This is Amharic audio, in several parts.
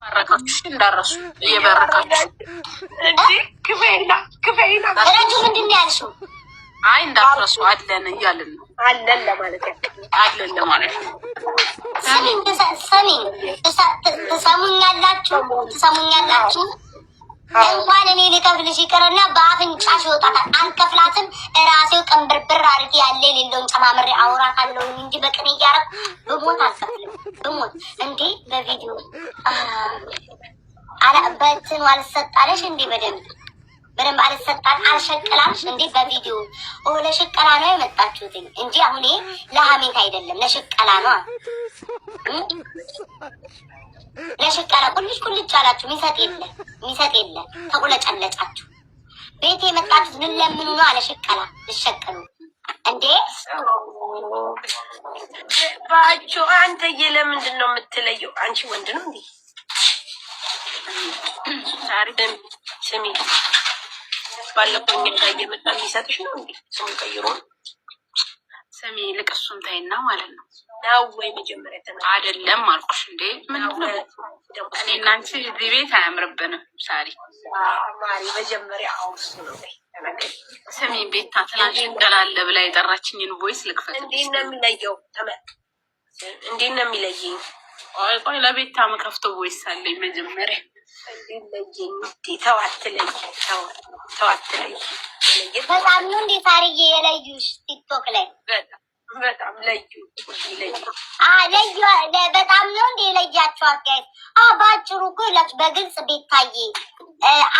ባረካችሁ እንዳረሱ እየበረካችሁ እንዴ ክፈይና ረጁ ምንድን ነው ያልሽው? አይ እንዳትረሱ አለን እያልን ነው። አለን ለማለት አለን ለማለት ነው። ትሰሙኛላችሁ? እንኳን እኔ ልከፍልሽ ይቅርና በአፍንጫሽ ይወጣታል። አልከፍላትም። እራሴው ቅንብርብር አድርጌ ያለ የሌለውን ጨማምሬ አውራታለሁ እንጂ በቅኔ እያደረኩ ብሞት አልከፍልም። ብሞት እንዴ በቪዲዮ በእንትኑ አልሰጣለሽ እንዴ? በደንብ አልሰጣል አልሸቀላልሽ እንዴ? በቪዲዮ ለሽቀላ ነው የመጣችሁትኝ እንጂ አሁን ለሀሜት አይደለም፣ ለሽቀላ ነው። ለሽቀላ ቁልጭ አላችሁ። ሚሰጥ የለ ተቁለጨለጫችሁ። ቤት የመጣችሁት ምን ለምኑ ነው? አለ ሽቀላ ልሸቀሉ እንዴ? ባቸው አንተዬ ለምንድን ነው የምትለየው? አንቺ ወንድ ነው እንዴ? ታሪክም ስሚ ባለፈው እኛ ጋር እየመጣ የሚሰጥሽ ነው እንዴ? ስሙ ቀይሮ ስሚ ልቅ እሱን ታይና ማለት ነው ነው ወይ መጀመሪያ አይደለም አልኩሽ እንዴ? ምን ነው እኔ እና አንቺ እዚህ ቤት አያምርብንም። ሳሪ ማሪ መጀመሪያ አውስ ነው ስሚ ቤታ ትናንሽ እንጠላለ ብላ የጠራችኝን ቮይስ ልክፈት። እንዴት ነው የሚለየው? እንዴት ነው የሚለየኝ? ቆይ ለቤታ መከፍተው ቮይስ አለኝ መጀመሪያ ለየኝ ተዋትለይ ተዋትለይ በጣም ነው እንዴ ሳርዬ የለዩሽ? ቲክቶክ ላይ በጣም ለዩ በጣም ነው እንዴ የለያችኋት? ጋይስ በአጭሩ እኮ በግልጽ ቤታዬ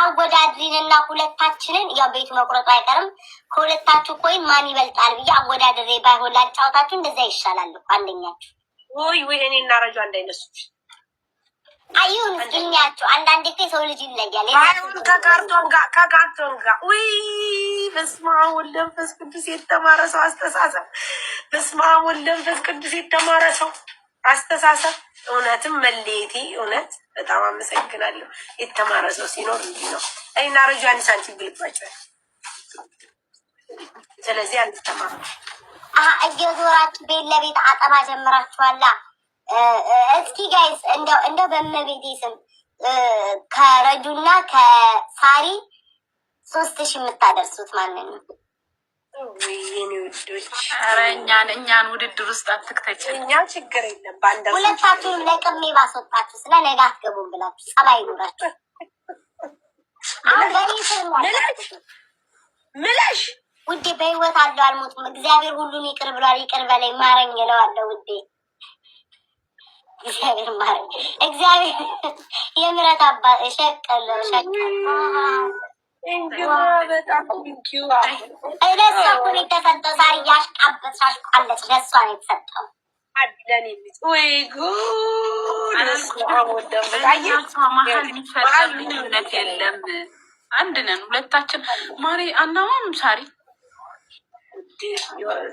አወዳድሪንና ሁለታችንን ያው ቤቱ መቁረጡ አይቀርም። ከሁለታችሁ ኮይን ማን ይበልጣል ብዬ አወዳድሬ ባይሆን ላጫወታችሁ እንደዛ ይሻላል እኮ አንደኛችሁ። ወይ እኔ እናረጃ እንዳይነሱሽ አይሁን እስኪኛችሁ። አንዳንድ ጊዜ ሰው ልጅ ይለያል። አይሁን ከካርቶን ጋር ውይ በስመ አብ ወወልድ ወመንፈስ ቅዱስ የተማረ ሰው አስተሳሰብ። በስመ አብ ወወልድ ወመንፈስ ቅዱስ የተማረ ሰው አስተሳሰብ። እውነትም መለየቴ እውነት በጣም አመሰግናለሁ። የተማረ ሰው ሲኖር እንዲህ ነው። እኔና ረጃኒ ሳንቲም ግልባቸው። ስለዚህ አንተማሩ እየዞራችሁ ቤት ለቤት አጠባ ጀምራችኋላ። እስኪ ጋይስ እንደው በእመቤቴ ስም ከረጁና ከሳሪ 3000 የምታደርሱት ማንን ነው? እኛን ውድድር ውስጥ አትክተችን። እኛ ችግር የለም ባንደርስ ሁለታችሁንም ለቅሜ ባስወጣችሁ ስለ ነገ አትገቡም ብላችሁ ጸባይ ይኖራችሁ። አሁን በኔ ስር ምላሽ ውዴ በህይወት አለው አልሞትም። እግዚአብሔር ሁሉን ይቅር ብሏል። ይቅር በላይ ማረኝ እለዋለሁ ውዴ። እግዚአብሔር ማረኝ። እግዚአብሔር የምሕረት አባት ሸቀል በጣም ለእሷ እኮ ነው የተሰጠው። ሳሪ እያሽቃበጥሽ አሽቃለች። ለእሷ ነው የተሰጠው። ወይ ጉድ መሀል የሚፈጠር ልዩነት የለም። አንድ ነን ሁለታችን። ማሪ አናማም ሳሪ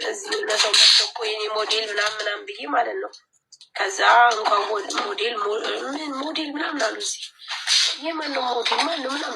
እዚህ ለሰው መጥቶ እኮ የኔ ሞዴል ምናምን ብዬ ማለት ነው። ከዛ እንኳን ሞዴል ምናምን አሉ። እዚህ የማነው ሞዴል ማነው ምናምን